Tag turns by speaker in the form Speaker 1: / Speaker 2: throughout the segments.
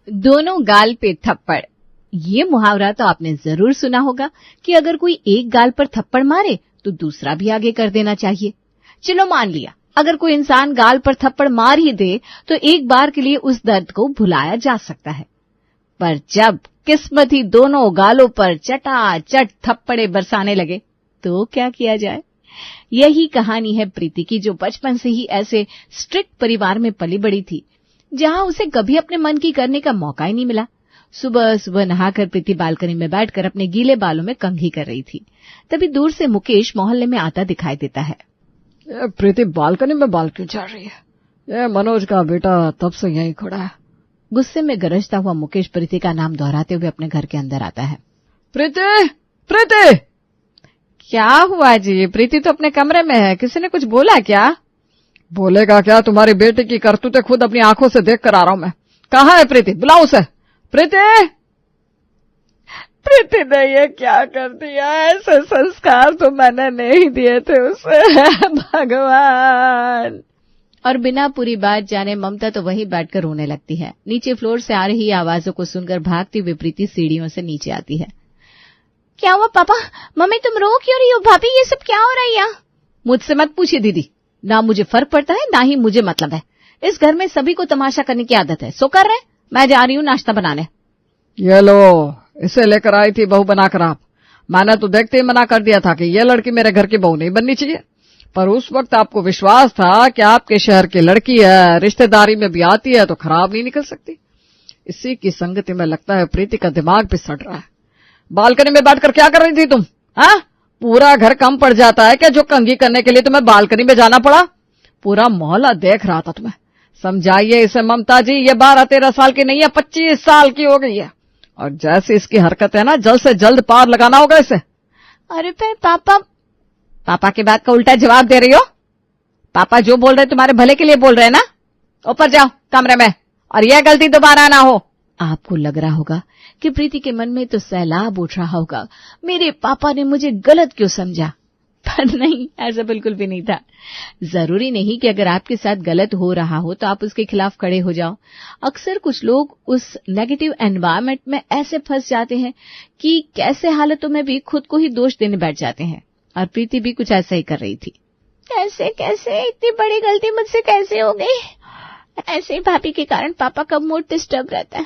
Speaker 1: दोनों गाल पे थप्पड़। ये मुहावरा तो आपने जरूर सुना होगा कि अगर कोई एक गाल पर थप्पड़ मारे तो दूसरा भी आगे कर देना चाहिए। चलो मान लिया, अगर कोई इंसान गाल पर थप्पड़ मार ही दे तो एक बार के लिए उस दर्द को भुलाया जा सकता है। पर जब किस्मत ही दोनों गालों पर चटाचट थप्पड़े बरसाने लगे तो क्या किया जाए। यही कहानी है प्रीति की, जो बचपन से ही ऐसे स्ट्रिक्ट परिवार में पली बड़ी थी जहां उसे कभी अपने मन की करने का मौका ही नहीं मिला। सुबह सुबह नहाकर प्रीति बालकनी में बैठकर अपने गीले बालों में कंघी कर रही थी। तभी दूर से मुकेश मोहल्ले में आता दिखाई देता है।
Speaker 2: प्रीति बालकनी में बाल क्यों झाड़ रही है? ये मनोज का बेटा तब से यहीं खड़ा है।
Speaker 1: गुस्से में गरजता हुआ मुकेश प्रीति का नाम दोहराते हुए अपने घर के अंदर आता है।
Speaker 2: प्रीति, प्रीति!
Speaker 1: क्या हुआ जी? प्रीति तो अपने कमरे में है, किसी ने कुछ बोला क्या?
Speaker 2: बोलेगा क्या, तुम्हारी बेटी की करतूतें खुद अपनी आंखों से देख कर आ रहा हूं मैं। कहाँ है प्रीति? बुलाओ उसे। प्रीति!
Speaker 3: प्रीति ने ये क्या कर दिया? ऐसे संस्कार तो मैंने नहीं दिए थे उसे। भगवान!
Speaker 1: और बिना पूरी बात जाने ममता तो वहीं बैठकर रोने लगती है। नीचे फ्लोर से आ रही आवाजों को सुनकर भागती हुई प्रीति सीढ़ियों से नीचे आती है। क्या हुआ पापा? मम्मी तुम रो क्यों रही हो? भाभी ये सब क्या हो रहा है? मुझसे मत पूछिए दीदी, ना मुझे फर्क पड़ता है ना ही मुझे मतलब है। इस घर में सभी को तमाशा करने की आदत है, सो कर रहे। मैं जा रही हूँ नाश्ता बनाने।
Speaker 2: ये लो, इसे लेकर आई थी बहू बनाकर आप। मैंने तो देखते ही मना कर दिया था कि ये लड़की मेरे घर की बहू नहीं बननी चाहिए, पर उस वक्त आपको विश्वास था कि आपके शहर की लड़की है, रिश्तेदारी में भी आती है तो खराब नहीं निकल सकती। इसी की संगति में लगता है प्रीति का दिमाग भी सड़ रहा है। बालकनी में बैठकर क्या कर रही थी तुम? हाँ, पूरा घर कम पड़ जाता है क्या जो कंघी करने के लिए तुम्हें बालकनी में जाना पड़ा? पूरा मोहल्ला देख रहा था तुम्हें। समझाइए इसे ममता जी, ये 12-13 साल की नहीं है, 25 साल की हो गई है, और जैसे इसकी हरकत है ना, जल्द से जल्द पार लगाना होगा इसे।
Speaker 1: अरे फिर पापा की बात का उल्टा जवाब दे रही हो? पापा जो बोल रहे तुम्हारे भले के लिए बोल रहे हैं ना। ऊपर जाओ कमरे में, और यह गलती दोबारा ना हो। आपको लग रहा होगा कि प्रीति के मन में तो सैलाब उठ रहा होगा, मेरे पापा ने मुझे गलत क्यों समझा। पर नहीं, ऐसा बिल्कुल भी नहीं था। जरूरी नहीं कि अगर आपके साथ गलत हो रहा हो तो आप उसके खिलाफ खड़े हो जाओ। अक्सर कुछ लोग उस नेगेटिव एनवायरनमेंट में ऐसे फंस जाते हैं कि कैसे हालतों में भी खुद को ही दोष देने बैठ जाते हैं, और प्रीति भी कुछ ऐसा ही कर रही थी। कैसे इतनी बड़ी गलती मुझसे कैसे हो गई? ऐसे ही भाभी के कारण पापा का मूड डिस्टर्ब रहता है।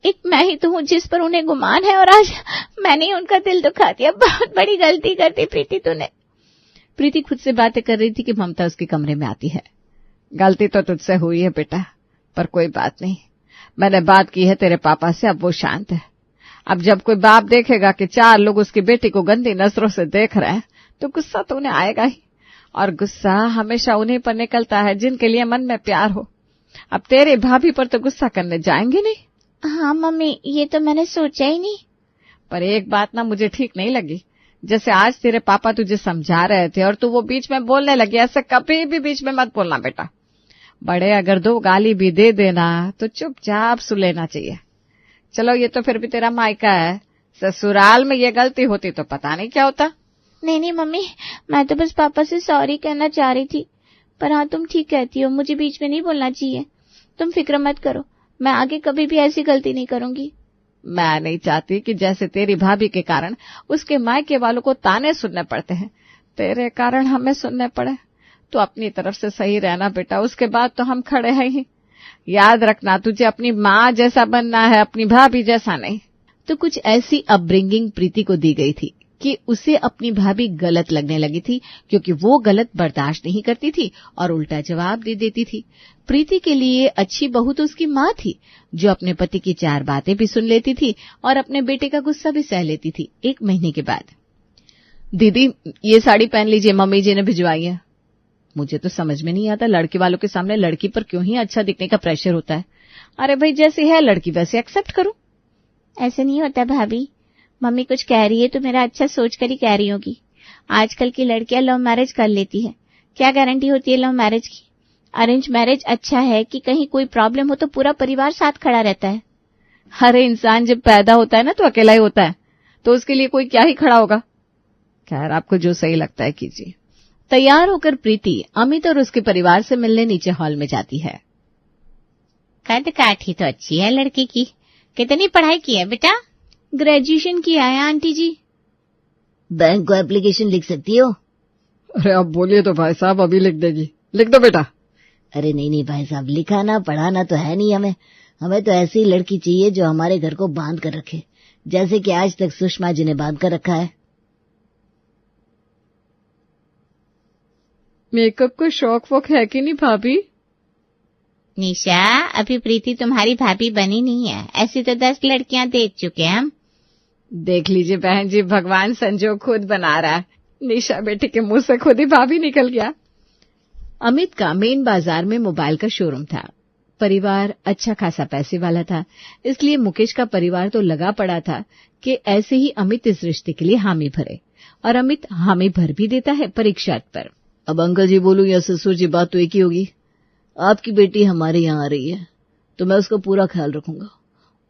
Speaker 1: एक मैं ही तो हूँ जिस पर उन्हें गुमान है, और आज मैंने ही उनका दिल दुखा दिया। बहुत बड़ी गलती कर दी प्रीति तूने। प्रीति खुद से बातें कर रही थी कि ममता उसके कमरे में आती है।
Speaker 2: गलती तो तुझसे हुई है बेटा, पर कोई बात नहीं, मैंने बात की है तेरे पापा से, अब वो शांत है। अब जब कोई बाप देखेगा कि 4 लोग उसकी बेटी को गंदी नजरों से देख रहे हैं तो गुस्सा तो उन्हें आएगा ही, और गुस्सा हमेशा उन्हीं पर निकलता है जिनके लिए मन में प्यार हो। अब तेरे भाभी पर तो गुस्सा करने जाएंगे नहीं।
Speaker 1: हाँ मम्मी, ये तो मैंने सोचा ही नहीं।
Speaker 2: पर एक बात ना मुझे ठीक नहीं लगी, जैसे आज तेरे पापा तुझे समझा रहे थे और तू वो बीच में बोलने लगी। ऐसे कभी भी बीच में मत बोलना बेटा। बड़े अगर 2 गाली भी दे देना तो चुपचाप सुन लेना चाहिए। चलो ये तो फिर भी तेरा मायका है, ससुराल में ये गलती होती तो पता नहीं क्या होता।
Speaker 1: नहीं मम्मी, मैं तो बस पापा से सॉरी कहना चाह रही थी। पर हाँ, तुम ठीक कहती हो, मुझे बीच में नहीं बोलना चाहिए। तुम फिक्र मत करो, मैं आगे कभी भी ऐसी गलती नहीं करूंगी।
Speaker 2: मैं नहीं चाहती कि जैसे तेरी भाभी के कारण उसके मायके वालों को ताने सुनने पड़ते हैं, तेरे कारण हमें सुनने पड़े। तो अपनी तरफ से सही रहना बेटा, उसके बाद तो हम खड़े हैं ही। याद रखना, तुझे अपनी माँ जैसा बनना है, अपनी भाभी जैसा नहीं।
Speaker 1: तो कुछ ऐसी अपब्रिंगिंग प्रीति को दी गई थी कि उसे अपनी भाभी गलत लगने लगी थी, क्योंकि वो गलत बर्दाश्त नहीं करती थी और उल्टा जवाब दे देती थी। प्रीति के लिए अच्छी बहू तो उसकी माँ थी, जो अपने पति की 4 बातें भी सुन लेती थी और अपने बेटे का गुस्सा भी सह लेती थी। 1 महीने के बाद, दीदी ये साड़ी पहन लीजिए, मम्मी जी ने भिजवाई है। मुझे तो समझ में नहीं आता, लड़के वालों के सामने लड़की पर क्यों ही अच्छा दिखने का प्रेशर होता है। अरे भाई, जैसी है लड़की वैसे एक्सेप्ट करो। ऐसे नहीं होता भाभी, मम्मी कुछ कह रही है तो मेरा अच्छा सोच कर ही कह रही होगी। आजकल की लड़कियां लव मैरिज कर लेती है, क्या गारंटी होती है लव मैरिज की? अरेंज मैरिज अच्छा है कि कहीं कोई प्रॉब्लम हो तो पूरा परिवार साथ खड़ा रहता है।
Speaker 2: हर इंसान जब पैदा होता है ना तो अकेला ही होता है, तो उसके लिए कोई क्या ही खड़ा होगा। खैर, आपको जो सही लगता है कीजिए।
Speaker 1: तैयार होकर प्रीति अमित और उसके परिवार से मिलने नीचे हॉल में जाती है।
Speaker 4: कद काठी तो अच्छी है लड़की की। कितनी पढ़ाई की है बेटा?
Speaker 1: ग्रेजुएशन किया है आंटी जी।
Speaker 5: बैंक को एप्लीकेशन लिख सकती हो?
Speaker 2: अरे आप बोलिए तो भाई साहब अभी लिख देगी। लिख दो बेटा।
Speaker 5: अरे नहीं भाई साहब, लिखाना पढ़ाना तो है नहीं हमें तो ऐसी लड़की चाहिए जो हमारे घर को बांध कर रखे, जैसे कि आज तक सुषमा जी ने बांध कर रखा है।
Speaker 2: मेकअप का शौक वोक है कि नहीं भाभी?
Speaker 4: निशा, अभी प्रीति तुम्हारी भाभी बनी नहीं है। ऐसी तो 10 लड़कियां देख चुके हैं हम।
Speaker 3: देख लीजिए बहन जी, भगवान संजोग खुद बना रहा है। निशा बेटी के मुंह से खुद ही भाभी निकल गया।
Speaker 1: अमित का मेन बाजार में मोबाइल का शोरूम था। परिवार अच्छा खासा पैसे वाला था, इसलिए मुकेश का परिवार तो लगा पड़ा था कि ऐसे ही अमित इस रिश्ते के लिए हामी भरे, और अमित हामी भर भी देता है परीक्षा पर।
Speaker 5: अब अंकल जी बोलूं या ससुर जी, बात तो एक ही होगी। आपकी बेटी हमारे यहाँ आ रही है तो मैं उसका पूरा ख्याल रखूंगा।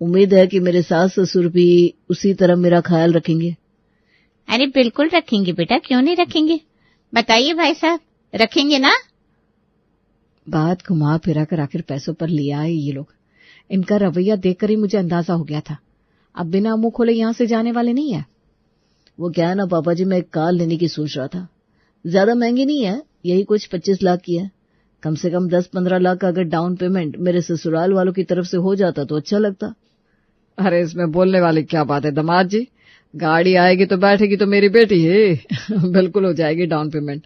Speaker 5: उम्मीद है कि मेरे सास ससुर भी उसी तरह मेरा ख्याल रखेंगे।
Speaker 4: अरे बिल्कुल रखेंगे बेटा, क्यों नहीं रखेंगे? बताइए भाई साहब, रखेंगे ना?
Speaker 1: बात घुमा फिरा कर आखिर पैसों पर लिया है ये लोग। इनका रवैया देखकर ही मुझे अंदाजा हो गया था, अब बिना मुंह खोले यहां से जाने वाले नहीं है।
Speaker 5: वो क्या है ना पापा जी, मैं एक कार लेने की सोच रहा था। ज्यादा महंगी नहीं है, यही कुछ 25 लाख की है। कम से कम 10-15 लाख का अगर डाउन पेमेंट मेरे ससुराल वालों की तरफ से हो जाता तो अच्छा लगता।
Speaker 2: अरे इसमें बोलने वाली क्या बात है दामाद जी, गाड़ी आएगी तो बैठेगी तो मेरी बेटी है। बिल्कुल हो जाएगी डाउन पेमेंट।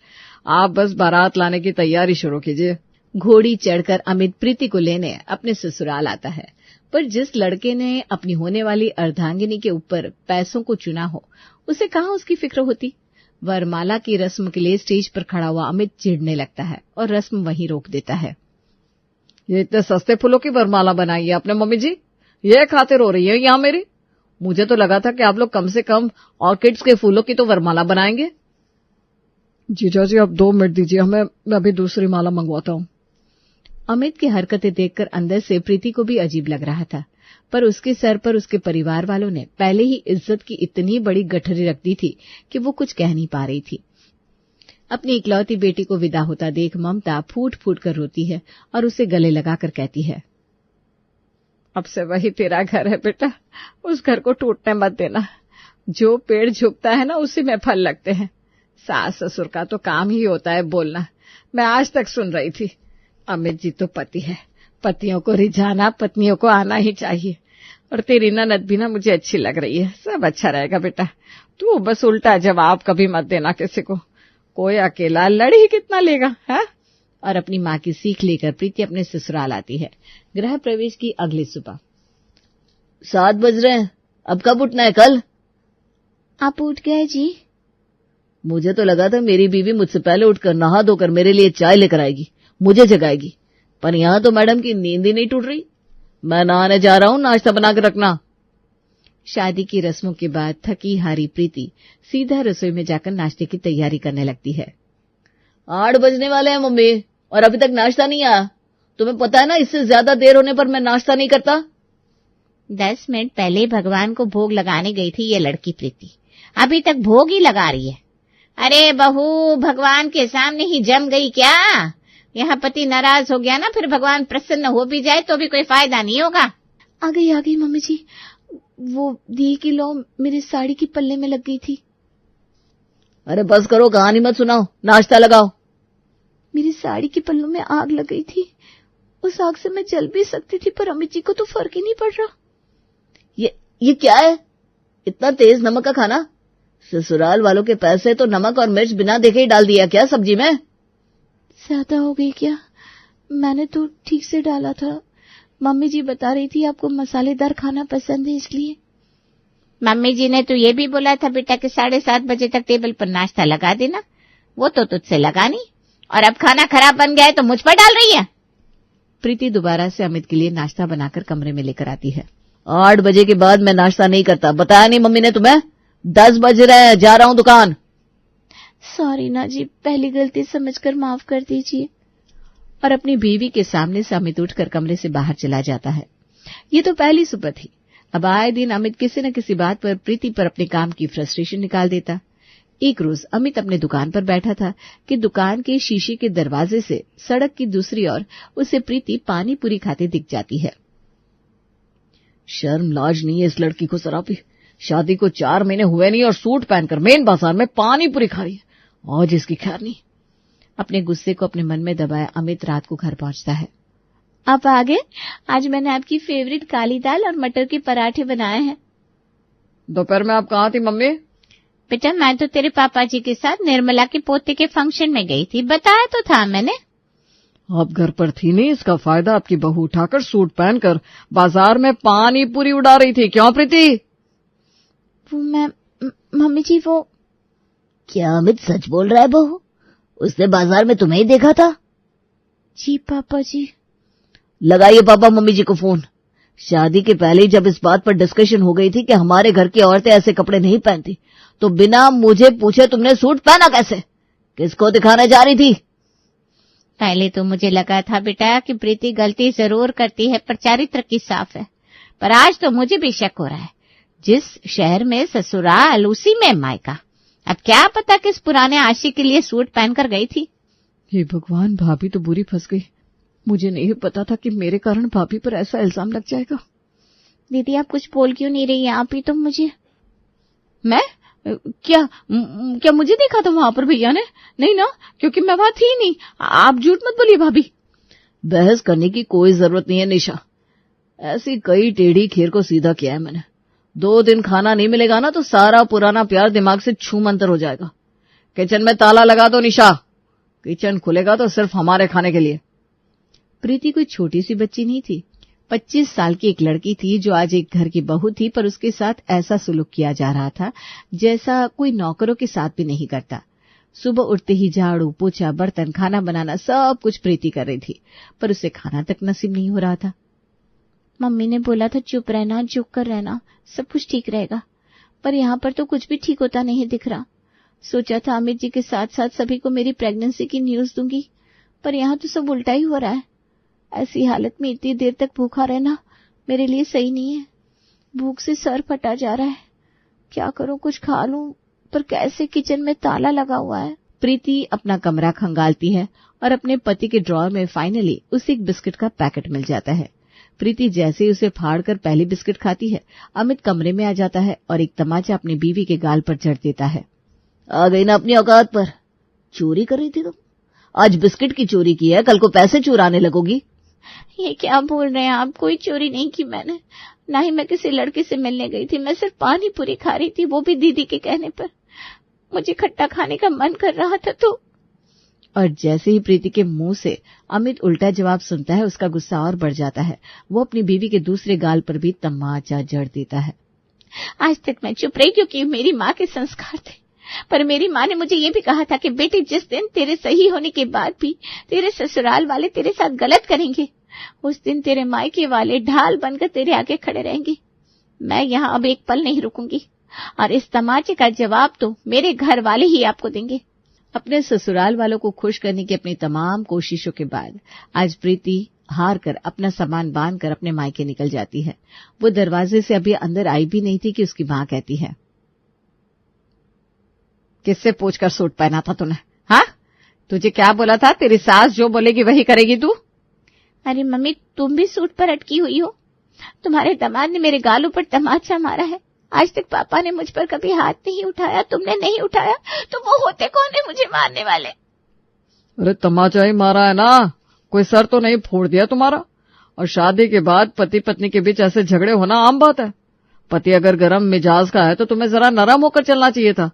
Speaker 2: आप बस बारात लाने की तैयारी शुरू कीजिए।
Speaker 1: घोड़ी चढ़कर अमित प्रीति को लेने अपने ससुराल आता है, पर जिस लड़के ने अपनी होने वाली अर्धांगिनी के ऊपर पैसों को चुना हो, उसे कहाँ उसकी फिक्र होती। वरमाला की रस्म के लिए स्टेज पर खड़ा हुआ अमित चिढ़ने लगता है और रस्म वहीं रोक देता है।
Speaker 2: ये इतने सस्ते फूलों की वरमाला बनाई है आपने मम्मी जी, ये खातिर हो रही है यहाँ मेरी? मुझे तो लगा था कि आप लोग कम से कम ऑर्किड्स के फूलों की तो वरमाला बनाएंगे। जीजा जी आप 2 मिनट दीजिए हमें, मैं अभी दूसरी माला मंगवाता हूँ।
Speaker 1: अमित की हरकतें देखकर अंदर से प्रीति को भी अजीब लग रहा था, पर उसके सर पर उसके परिवार वालों ने पहले ही इज्जत की इतनी बड़ी गठरी रख दी थी कि वो कुछ कह नहीं पा रही थी। अपनी इकलौती बेटी को विदा होता देख ममता फूट फूट कर रोती है और उसे गले लगाकर कहती है,
Speaker 3: अब से वही तेरा घर है बेटा, उस घर को टूटने मत देना। जो पेड़ झुकता है ना उसी में फल लगते हैं। सास ससुर का तो काम ही होता है बोलना। मैं आज तक सुन रही थी। अमित जी तो पति है, पतियों को रिझाना पत्नियों को आना ही चाहिए। और तेरी ननद भी ना मुझे अच्छी लग रही है, सब अच्छा रहेगा बेटा। तू बस उल्टा जवाब कभी मत देना किसी को, कोई अकेला लड़ ही कितना लेगा है।
Speaker 1: और अपनी माँ की सीख लेकर प्रीति अपने ससुराल आती है। गृह प्रवेश की अगली सुबह।
Speaker 5: 7 बज रहे हैं, अब कब उठना है? कल
Speaker 1: आप उठ गए जी?
Speaker 5: मुझे तो लगा था मेरी बीवी मुझसे पहले उठकर नहा धोकर मेरे लिए चाय लेकर आएगी, मुझे जगाएगी, पर यहाँ तो मैडम की नींद ही नहीं टूट रही। मैं नहाने जा रहा हूँ, नाश्ता बना के रखना।
Speaker 1: शादी की रस्मों के बाद थकी हारी प्रीति सीधा रसोई में जाकर नाश्ते की तैयारी करने लगती है।
Speaker 5: 8 बजने वाले हैं मम्मी, और अभी तक नाश्ता नहीं आया। तुम्हें पता है ना, इससे ज्यादा देर होने पर मैं नाश्ता नहीं करता।
Speaker 4: 10 मिनट पहले भगवान को भोग लगाने गई थी ये लड़की प्रीति, अभी तक भोग ही लगा रही है। अरे बहू, भगवान के सामने ही जम गई क्या? यहाँ पति नाराज हो गया ना, फिर भगवान प्रसन्न हो भी जाए तो भी कोई फायदा नहीं होगा।
Speaker 1: आ गई मम्मी जी, वो दी की लौ मेरी साड़ी की पल्ले में लग गई थी।
Speaker 5: अरे बस करो, कहानी मत सुनाओ, नाश्ता लगाओ।
Speaker 1: मेरी साड़ी की पल्लों में आग लग गई थी, उस आग से मैं जल भी सकती थी, पर अमित जी को तो फर्क ही नहीं पड़ रहा।
Speaker 5: ये क्या है? इतना तेज नमक का खाना? ससुराल वालों के पैसे तो नमक और मिर्च बिना देखे ही डाल दिया क्या सब्जी में?
Speaker 1: ज्यादा हो गई क्या? मैंने तो ठीक से डाला था। मम्मी जी बता रही थी आपको मसालेदार खाना पसंद है इसलिए।
Speaker 4: मम्मी जी ने तो ये भी बोला था बेटा कि 7:30 बजे तक टेबल पर नाश्ता लगा देना, वो तो तुझसे लगा नहीं, और अब खाना खराब बन गया है तो मुझ पर डाल रही है।
Speaker 1: प्रीति दोबारा से अमित के लिए नाश्ता बनाकर कमरे में लेकर आती है।
Speaker 5: 8 बजे के बाद मैं नाश्ता नहीं करता, बताया नहीं मम्मी ने तुम्हें? 10 बज रहे हैं, जा रहा हूँ दुकान।
Speaker 1: सॉरी ना जी, पहली गलती समझकर माफ कर दीजिए। और अपनी बीवी के सामने से अमित उठकर कमरे से बाहर चला जाता है। ये तो पहली सुबह थी। अब आए दिन अमित किसी न किसी बात पर प्रीति पर अपने काम की फ्रस्ट्रेशन निकाल देता।
Speaker 5: एक रोज अमित अपने दुकान पर बैठा था कि दुकान के शीशे के दरवाजे से सड़क की दूसरी ओर उसे प्रीति पानी पूरी खाते दिख जाती है। शर्म लाज नहीं है इस लड़की को सरापी। शादी को 4 महीने हुए नहीं और सूट पहनकर मेन बाजार में पानी पूरी खा रही है। आज इसकी खैर नहीं। अपने गुस्से को अपने मन में दबाए अमित रात को घर पहुंचता है।
Speaker 4: आप आ गए? आज मैंने आपकी फेवरेट काली दाल और मटर के पराठे बनाए हैं।
Speaker 2: दोपहर में आप कहाँ थी मम्मी?
Speaker 4: बेटा मैं तो तेरे पापा जी के साथ निर्मला के पोते के फंक्शन में गई थी, बताया तो था मैंने।
Speaker 2: आप घर पर थी नहीं, इसका फायदा आपकी बहू उठाकर सूट पहनकर बाजार में पानी पूरी उड़ा रही थी। क्यों प्रीति?
Speaker 4: वो मैं मम्मी जी वो।
Speaker 5: क्या अमित सच बोल रहा है बहू? उसने बाजार में तुम्हें ही देखा था?
Speaker 4: जी पापा जी।
Speaker 5: लगाइए पापा मम्मी जी को फोन। शादी के पहले ही जब इस बात पर डिस्कशन हो गई थी कि हमारे घर की औरतें ऐसे कपड़े नहीं पहनती, तो बिना मुझे पूछे तुमने सूट पहना कैसे? किसको दिखाने जा रही थी?
Speaker 4: पहले तो मुझे लगा था बेटा कि प्रीति गलती जरूर करती है पर चारित्र की साफ है, पर आज तो मुझे भी शक हो रहा है। जिस शहर में ससुराल उसी में मायका। अब क्या पता किस पुराने आशिक के लिए सूट पहनकर गई थी।
Speaker 2: हे भगवान, भाभी तो बुरी फंस गई। मुझे नहीं पता था कि मेरे कारण भाभी पर ऐसा इल्जाम लग जाएगा।
Speaker 4: दीदी आप कुछ बोल क्यों नहीं रही? आप ही तो मुझे।
Speaker 3: मैं क्या मुझे देखा था वहां पर भैया ने? नहीं ना, क्योंकि मैं वहां थी नहीं। आप झूठ मत बोलिए भाभी।
Speaker 5: बहस करने की कोई जरूरत नहीं है निशा। ऐसी कई टेढ़ी खीर को सीधा किया है मैंने। 2 दिन खाना नहीं मिलेगा ना तो सारा पुराना प्यार दिमाग से छू मंतर हो जाएगा। किचन में ताला लगा दो निशा। किचन खुलेगा तो सिर्फ हमारे खाने के लिए। प्रीति कोई छोटी सी बच्ची नहीं थी। 25 साल की एक लड़की थी जो आज एक घर की बहू थी, पर उसके साथ ऐसा सुलूक किया जा रहा था जैसा कोई नौकरों के साथ भी नहीं करता। सुबह उठते ही झाड़ू पोछा बर्तन खाना बनाना सब कुछ प्रीति कर रही थी, पर उसे खाना तक नसीब नहीं हो रहा था।
Speaker 4: मम्मी ने बोला था चुप रहना, झुक कर रहना, सब कुछ ठीक रहेगा, पर यहाँ पर तो कुछ भी ठीक होता नहीं दिख रहा। सोचा था अमित जी के साथ साथ सभी को मेरी प्रेगनेंसी की न्यूज दूंगी, पर यहाँ तो सब उल्टा ही हो रहा है। ऐसी हालत में इतनी देर तक भूखा रहना मेरे लिए सही नहीं है। भूख से सर फटा जा रहा है। क्या करूं, कुछ खा लूं, पर कैसे? किचन में ताला लगा हुआ है।
Speaker 5: प्रीति अपना कमरा खंगालती है और अपने पति के ड्रॉर में फाइनली उसे एक बिस्किट का पैकेट मिल जाता है। प्रीति जैसे ही उसे फाड़कर पहली बिस्किट खाती है, अमित कमरे में आ जाता है और एक तमाचा अपनी बीवी के गाल पर जड़ देता है। आ गई ना अपनी औकात पर। चोरी कर रही थी तुम? आज बिस्किट की चोरी की है, कल को पैसे चुराने लगोगी।
Speaker 4: ये क्या बोल रहे हैं आप? कोई चोरी नहीं की मैंने, ना ही मैं किसी लड़के से मिलने गई थी। मैं सिर्फ पानी पूरी खा रही थी, वो भी दीदी के कहने पर। मुझे खट्टा खाने का मन कर रहा था तो।
Speaker 5: और जैसे ही प्रीति के मुंह से अमित उल्टा जवाब सुनता है, उसका गुस्सा और बढ़ जाता है। वो अपनी बीवी के दूसरे गाल पर भी तमाचा जड़ देता है।
Speaker 4: आज तक मैं चुप रही क्योंकि मेरी माँ के संस्कार थे, पर मेरी माँ ने मुझे ये भी कहा था कि बेटी जिस दिन तेरे सही होने के बाद भी तेरे ससुराल वाले तेरे साथ गलत करेंगे, उस दिन तेरे मायके वाले ढाल बनकर तेरे आगे खड़े रहेंगे। मैं यहाँ अब एक पल नहीं रुकूंगी और इस तमाचे का जवाब तो मेरे घर वाले ही आपको देंगे।
Speaker 5: अपने ससुराल वालों को खुश करने की अपनी तमाम कोशिशों के बाद आज प्रीति हार कर अपना सामान बांधकर अपने मायके निकल जाती है। वो दरवाजे से अभी अंदर आई भी नहीं थी कि उसकी माँ कहती है,
Speaker 3: किससे पूछकर सूट पहना था तूने? हाँ, तुझे क्या बोला था? तेरी सास जो बोलेगी वही करेगी तू।
Speaker 4: अरे मम्मी, तुम भी सूट पर अटकी हुई हो। तुम्हारे दामाद ने मेरे गालों पर तमाचा मारा है। आज तक पापा ने मुझ पर कभी हाथ नहीं उठाया, तुमने नहीं उठाया, तो वो होते कौन है मुझे मारने वाले?
Speaker 2: अरे तमाचा ही मारा है ना, कोई सर तो नहीं फोड़ दिया तुम्हारा। और शादी के बाद पति पत्नी के बीच ऐसे झगड़े होना आम बात है। पति अगर गरम मिजाज का है तो तुम्हें जरा नरम होकर चलना चाहिए था।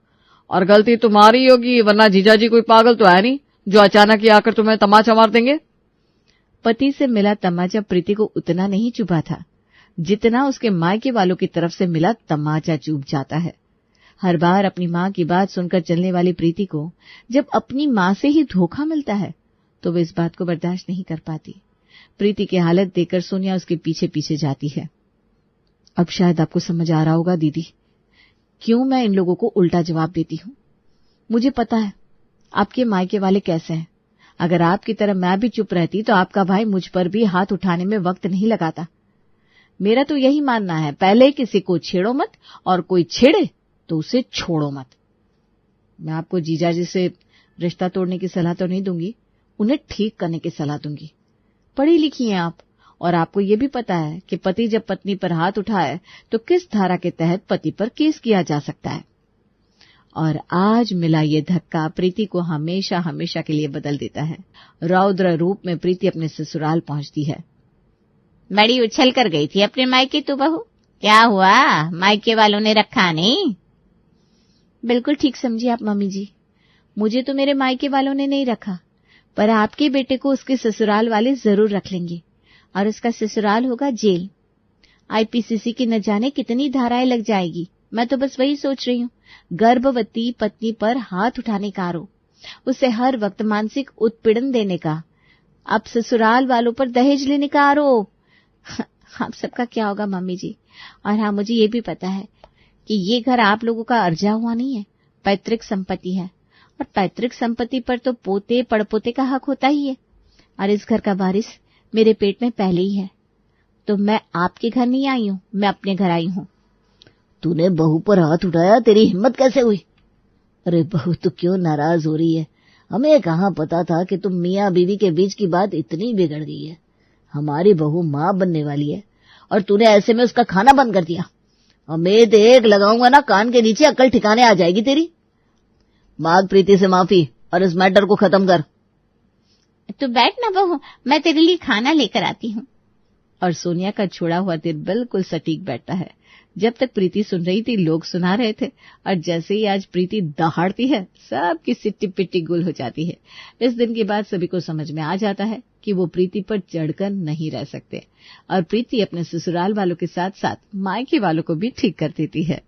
Speaker 2: और गलती तुम्हारी होगी, वरना जीजाजी कोई पागल तो है नहीं जो अचानक ही आकर तुम्हें तमाचा मार देंगे।
Speaker 5: पति से मिला तमाचा प्रीति को उतना नहीं चुभा था जितना उसके मायके वालों की तरफ से मिला तमाचा चुभ जाता है। हर बार अपनी माँ की बात सुनकर चलने वाली प्रीति को जब अपनी माँ से ही धोखा मिलता है तो वो इस बात को बर्दाश्त नहीं कर पाती। प्रीति की हालत देखकर सोनिया उसके पीछे पीछे जाती है। अब शायद आपको समझ आ रहा होगा दीदी, क्यों मैं इन लोगों को उल्टा जवाब देती हूँ। मुझे पता है आपके मायके वाले कैसे हैं। अगर आपकी तरह मैं भी चुप रहती तो आपका भाई मुझ पर भी हाथ उठाने में वक्त नहीं लगाता। मेरा तो यही मानना है, पहले किसी को छेड़ो मत और कोई छेड़े तो उसे छोड़ो मत। मैं आपको जीजाजी से रिश्ता तोड़ने की सलाह तो नहीं दूंगी, उन्हें ठीक करने की सलाह दूंगी। पढ़ी लिखी हैं आप, और आपको ये भी पता है कि पति जब पत्नी पर हाथ उठाए तो किस धारा के तहत पति पर केस किया जा सकता है। और आज मिला ये धक्का प्रीति को हमेशा हमेशा के लिए बदल देता है। रौद्र रूप में प्रीति अपने ससुराल पहुंचती है।
Speaker 4: बड़ी उछल कर गई थी अपने मायके तू बहू, क्या हुआ, मायके वालों ने रखा नहीं?
Speaker 5: बिल्कुल ठीक समझी आप मम्मी जी, मुझे तो मेरे मायके वालों ने नहीं रखा, पर आपके बेटे को उसके ससुराल वाले जरूर रख लेंगे, और उसका ससुराल होगा जेल। आईपीसीसी की न जाने कितनी धाराएं लग जाएगी। मैं तो बस वही सोच रही हूँ, गर्भवती पत्नी पर हाथ उठाने का आरोप, उसे हर वक्त मानसिक उत्पीड़न देने का, अब ससुराल वालों पर दहेज लेने का आरोप। आप सबका क्या होगा मम्मी जी? और हाँ, मुझे ये भी पता है कि ये घर आप लोगों का अर्जा हुआ नहीं है, पैतृक संपत्ति है, और पैतृक संपत्ति पर तो पोते पड़पोते का हक होता ही है, और इस घर का वारिस मेरे पेट में पहले ही है। तो मैं आपके घर नहीं आई हूँ, मैं अपने घर आई हूँ।
Speaker 3: तूने बहू पर हाथ उठाया, तेरी हिम्मत कैसे हुई? अरे बहू तो क्यों नाराज हो रही है? हमें कहाँ पता था कि तुम मियाँ बीवी के बीच की बात इतनी बिगड़ गई है। हमारी बहू माँ बनने वाली है और तूने ऐसे में उसका खाना बंद कर दिया। और मैं तो एक लगाऊंगा ना कान के नीचे, अक्ल ठिकाने आ जाएगी तेरी। मांग प्रीति से माफी और इस मैटर को खत्म कर।
Speaker 4: तू बैठ ना बहू, मैं तेरे लिए खाना लेकर आती हूँ।
Speaker 5: और सोनिया का छोड़ा हुआ दिल बिल्कुल सटीक बैठता है। जब तक प्रीति सुन रही थी लोग सुना रहे थे, और जैसे ही आज प्रीति दहाड़ती है सबकी सिट्टी पिट्टी गुल हो जाती है। इस दिन के बाद सभी को समझ में आ जाता है कि वो प्रीति पर चढ़कर नहीं रह सकते, और प्रीति अपने ससुराल वालों के साथ साथ मायके वालों को भी ठीक कर देती है।